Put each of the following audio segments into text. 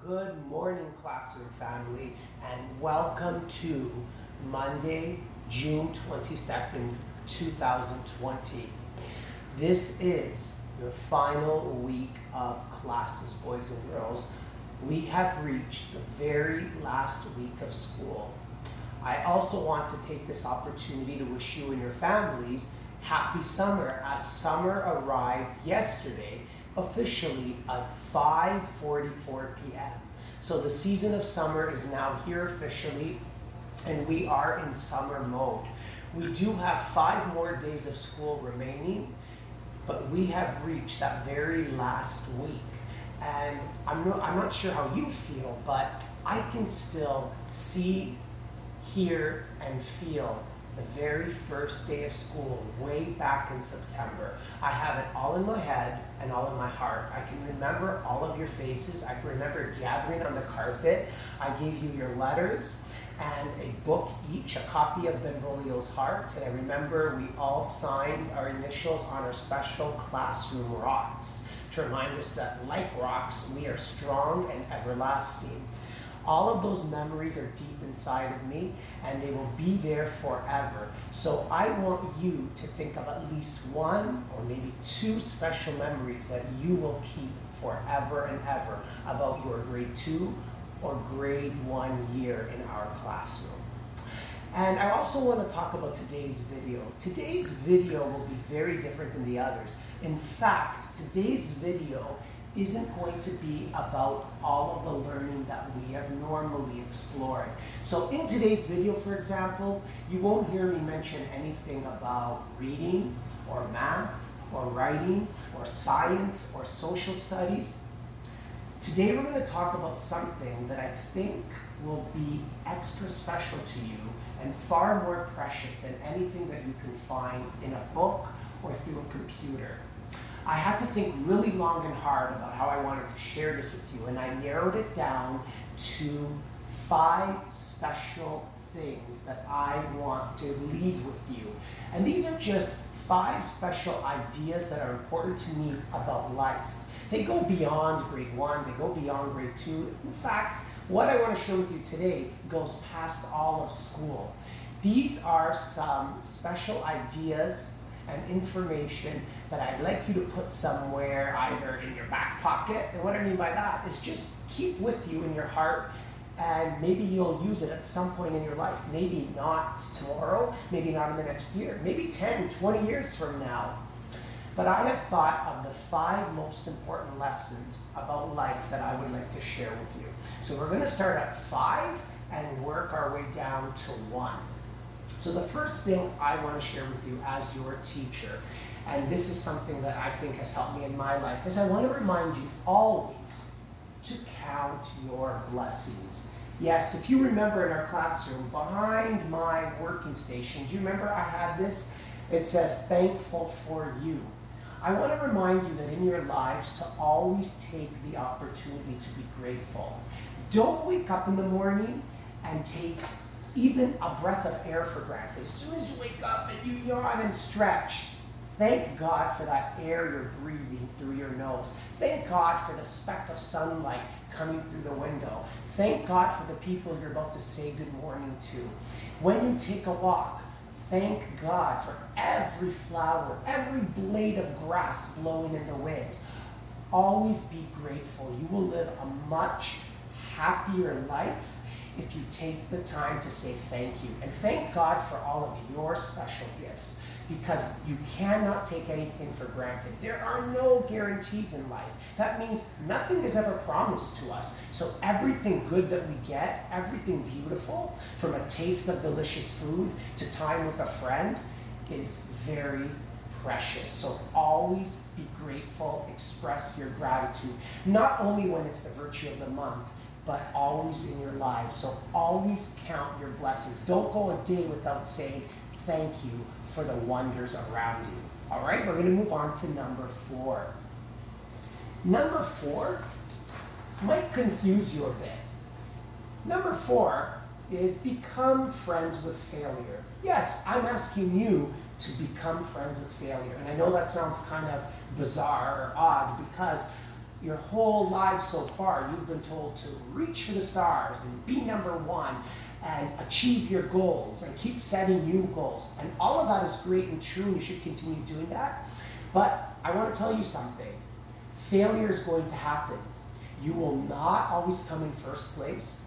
Good morning, classroom family, and welcome to Monday, June 22nd, 2020. This is your final week of classes, boys and girls. We have reached the very last week of school. I also want to take this opportunity to wish you and your families happy summer, as summer arrived yesterday officially at 5:44 p.m. So the season of summer is now here officially, and we are in summer mode. We do have 5 more days of school remaining, but we have reached that very last week. And I'm not sure how you feel, but I can still see, hear, and feel the very first day of school way back in September. I have it all in my head and all in my heart. I can remember all of your faces. I can remember gathering on the carpet. I gave you your letters and a book each, a copy of Benvolio's Heart. And I remember we all signed our initials on our special classroom rocks to remind us that, like rocks, we are strong and everlasting. All of those memories are deep inside of me, and they will be there forever. So I want you to think of at least 1 or maybe 2 special memories that you will keep forever and ever about your grade 2 or grade 1 year in our classroom. And I also want to talk about today's video. Today's video will be very different than the others. In fact, today's video isn't going to be about all of the learning that we have normally explored. So in today's video, for example, you won't hear me mention anything about reading or math or writing or science or social studies. Today we're going to talk about something that I think will be extra special to you and far more precious than anything that you can find in a book or through a computer. I had to think really long and hard about how I wanted to share this with you, and I narrowed it down to 5 special things that I want to leave with you. And these are just 5 special ideas that are important to me about life. They go beyond grade 1, they go beyond grade 2. In fact, what I want to share with you today goes past all of school. These are some special ideas and information that I'd like you to put somewhere, either in your back pocket, and what I mean by that is just keep with you in your heart, and maybe you'll use it at some point in your life. Maybe not tomorrow, maybe not in the next year, maybe 10, 20 years from now. But I have thought of the 5 most important lessons about life that I would like to share with you. So we're going to start at 5 and work our way down to 1. So the first thing I want to share with you as your teacher, and this is something that I think has helped me in my life, is I want to remind you always to count your blessings. Yes, if you remember in our classroom, behind my working station, do you remember I had this? It says, thankful for you. I want to remind you that in your lives to always take the opportunity to be grateful. Don't wake up in the morning and take even a breath of air for granted. As soon as you wake up and you yawn and stretch, thank God for that air you're breathing through your nose. Thank God for the speck of sunlight coming through the window. Thank God for the people you're about to say good morning to. When you take a walk, thank God for every flower, every blade of grass blowing in the wind. Always be grateful. You will live a much happier life if you take the time to say thank you. And thank God for all of your special gifts, because you cannot take anything for granted. There are no guarantees in life. That means nothing is ever promised to us. So everything good that we get, everything beautiful, from a taste of delicious food to time with a friend, is very precious. So always be grateful, express your gratitude, not only when it's the virtue of the month, but always in your life. So always count your blessings. Don't go a day without saying thank you for the wonders around you. All right, we're going to move on to number 4. Number 4 might confuse you a bit. Number 4 is become friends with failure. Yes, I'm asking you to become friends with failure. And I know that sounds kind of bizarre or odd, because Your whole life so far, you've been told to reach for the stars and be number one and achieve your goals and keep setting new goals. And all of that is great and true, and you should continue doing that. But I want to tell you something. Failure is going to happen. You will not always come in first place.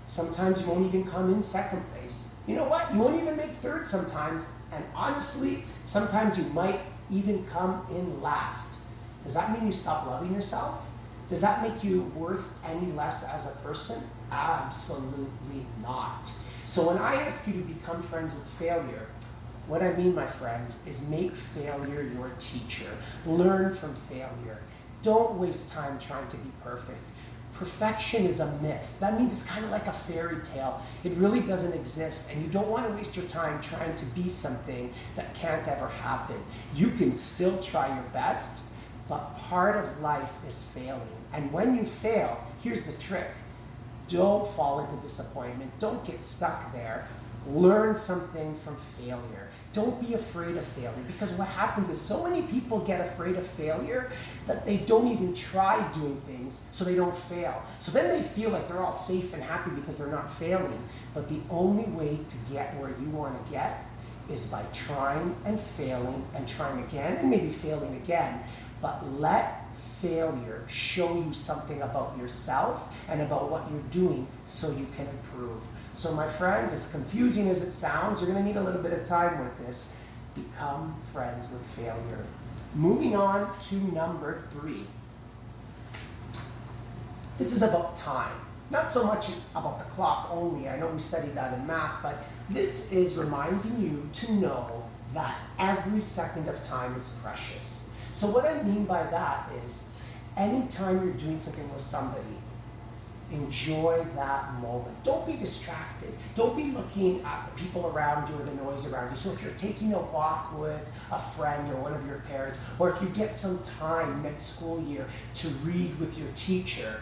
Sometimes you won't even come in second place. You know what? You won't even make third sometimes. And honestly, sometimes you might even come in last. Does that mean you stop loving yourself? Does that make you worth any less as a person? Absolutely not. So when I ask you to become friends with failure, what I mean, my friends, is make failure your teacher. Learn from failure. Don't waste time trying to be perfect. Perfection is a myth. That means it's kind of like a fairy tale. It really doesn't exist, and you don't want to waste your time trying to be something that can't ever happen. You can still try your best, but part of life is failing. And when you fail, here's the trick. Don't fall into disappointment. Don't get stuck there. Learn something from failure. Don't be afraid of failure, because what happens is so many people get afraid of failure that they don't even try doing things so they don't fail. So then they feel like they're all safe and happy because they're not failing. But the only way to get where you want to get is by trying and failing and trying again and maybe failing again. But let failure show you something about yourself and about what you're doing so you can improve. So my friends, as confusing as it sounds, you're going to need a little bit of time with this. Become friends with failure. Moving on to number 3. This is about time. Not so much about the clock only. I know we studied that in math, but this is reminding you to know that every second of time is precious. So what I mean by that is, anytime you're doing something with somebody, enjoy that moment. Don't be distracted. Don't be looking at the people around you or the noise around you. So if you're taking a walk with a friend or one of your parents, or if you get some time next school year to read with your teacher,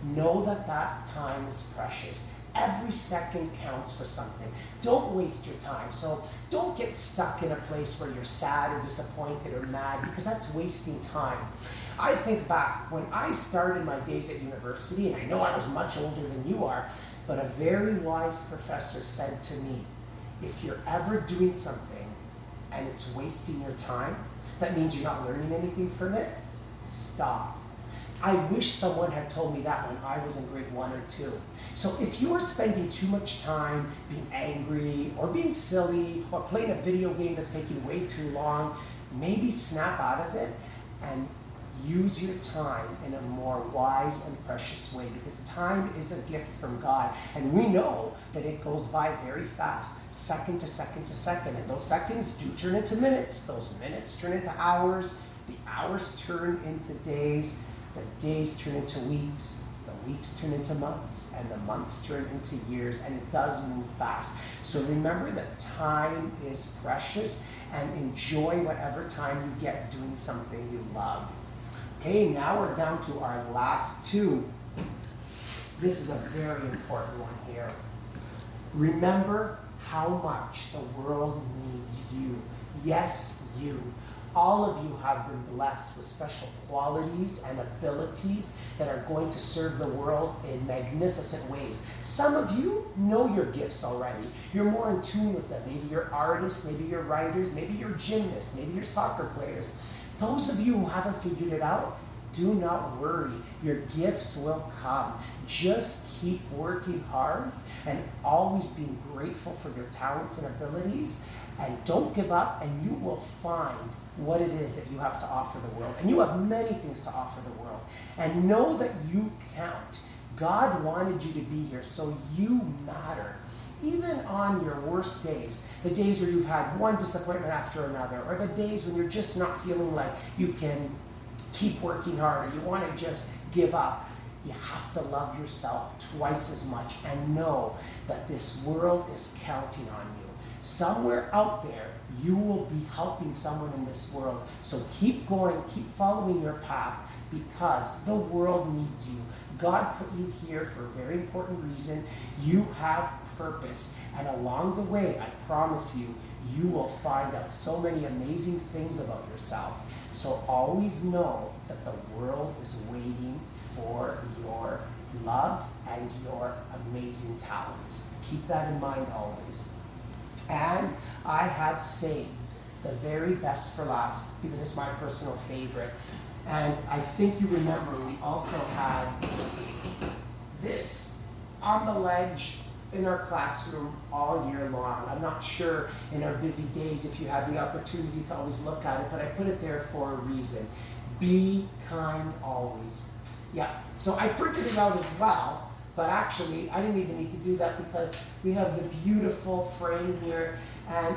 know that that time is precious. Every second counts for something. Don't waste your time. So don't get stuck in a place where you're sad or disappointed or mad, because that's wasting time. I think back when I started my days at university, and I know I was much older than you are, but a very wise professor said to me, if you're ever doing something and it's wasting your time, that means you're not learning anything from it, stop. I wish someone had told me that when I was in grade 1 or 2. So if you are spending too much time being angry or being silly or playing a video game that's taking way too long, maybe snap out of it and use your time in a more wise and precious way, because time is a gift from God, and we know that it goes by very fast, second to second to second, and those seconds do turn into minutes, those minutes turn into hours, the hours turn into days, the days turn into weeks, the weeks turn into months, and the months turn into years, and it does move fast. So remember that time is precious, and enjoy whatever time you get doing something you love. Okay, now we're down to our last 2. This is a very important one here. Remember how much the world needs you. Yes, you. All of you have been blessed with special qualities and abilities that are going to serve the world in magnificent ways. Some of you know your gifts already. You're more in tune with them. Maybe you're artists, maybe you're writers, maybe you're gymnasts, maybe you're soccer players. Those of you who haven't figured it out, do not worry. Your gifts will come. Just keep working hard and always being grateful for your talents and abilities, and don't give up, and you will find what it is that you have to offer the world. And you have many things to offer the world. And know that you count. God wanted you to be here, so you matter. Even on your worst days, the days where you've had one disappointment after another, or the days when you're just not feeling like you can keep working hard, or you want to just give up, you have to love yourself twice as much and know that this world is counting on you. Somewhere out there, you will be helping someone in this world. So keep going, keep following your path, because the world needs you. God put you here for a very important reason. You have purpose. And along the way, I promise you, you will find out so many amazing things about yourself. So always know that the world is waiting for your love and your amazing talents. Keep that in mind always. And I have saved the very best for last because it's my personal favorite. And I think you remember we also had this on the ledge in our classroom all year long. I'm not sure in our busy days if you had the opportunity to always look at it, but I put it there for a reason. Be kind always. Yeah, so I printed it out as well, but actually I didn't even need to do that because we have the beautiful frame here, and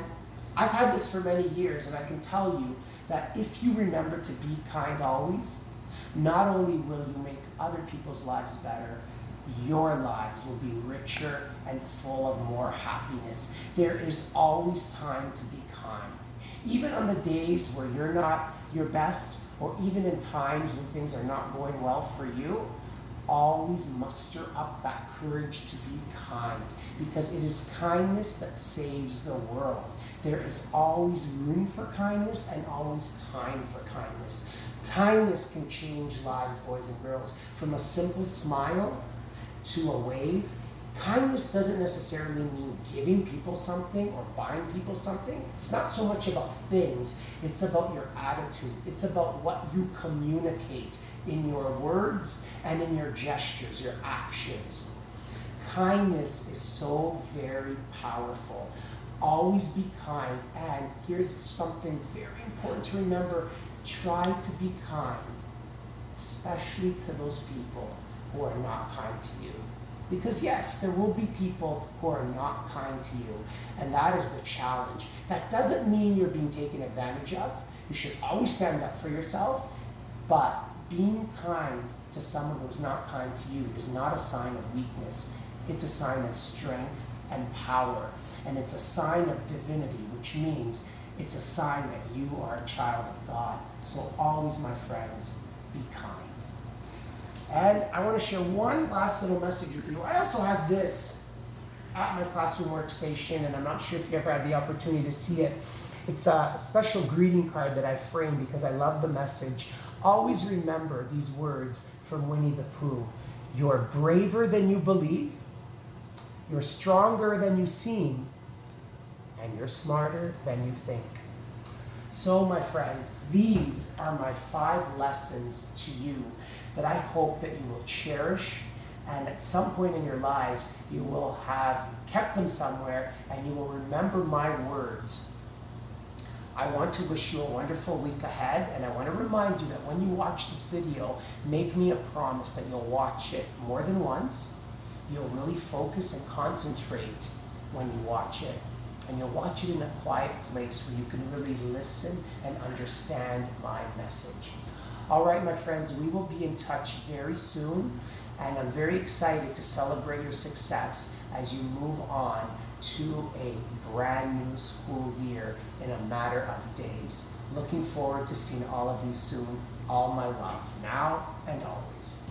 I've had this for many years, and I can tell you that if you remember to be kind always, not only will you make other people's lives better, your lives will be richer and full of more happiness. There is always time to be kind. Even on the days where you're not your best, or even in times when things are not going well for you, always muster up that courage to be kind, because it is kindness that saves the world. There is always room for kindness and always time for kindness. Kindness can change lives, boys and girls, from a simple smile to a wave. Kindness doesn't necessarily mean giving people something or buying people something. It's not so much about things, it's about your attitude. It's about what you communicate in your words and in your gestures, your actions. Kindness is so very powerful. Always be kind. And here's something very important to remember. Try to be kind, especially to those people who are not kind to you. Because yes, there will be people who are not kind to you, and that is the challenge. That doesn't mean you're being taken advantage of. You should always stand up for yourself, but being kind to someone who's not kind to you is not a sign of weakness. It's a sign of strength and power, and it's a sign of divinity, which means it's a sign that you are a child of God. So always, my friends, be kind. And I want to share one last little message with you. I also have this at my classroom workstation, and I'm not sure if you ever had the opportunity to see it. It's a special greeting card that I framed because I love the message. Always remember these words from Winnie the Pooh. You're braver than you believe, you're stronger than you seem, and you're smarter than you think. So, my friends, these are my 5 lessons to you that I hope that you will cherish, and at some point in your lives, you will have kept them somewhere, and you will remember my words. I want to wish you a wonderful week ahead, and I want to remind you that when you watch this video, make me a promise that you'll watch it more than once. You'll really focus and concentrate when you watch it. And you'll watch it in a quiet place where you can really listen and understand my message. All right, my friends, we will be in touch very soon, and I'm very excited to celebrate your success as you move on to a brand new school year in a matter of days. Looking forward to seeing all of you soon. All my love, now and always.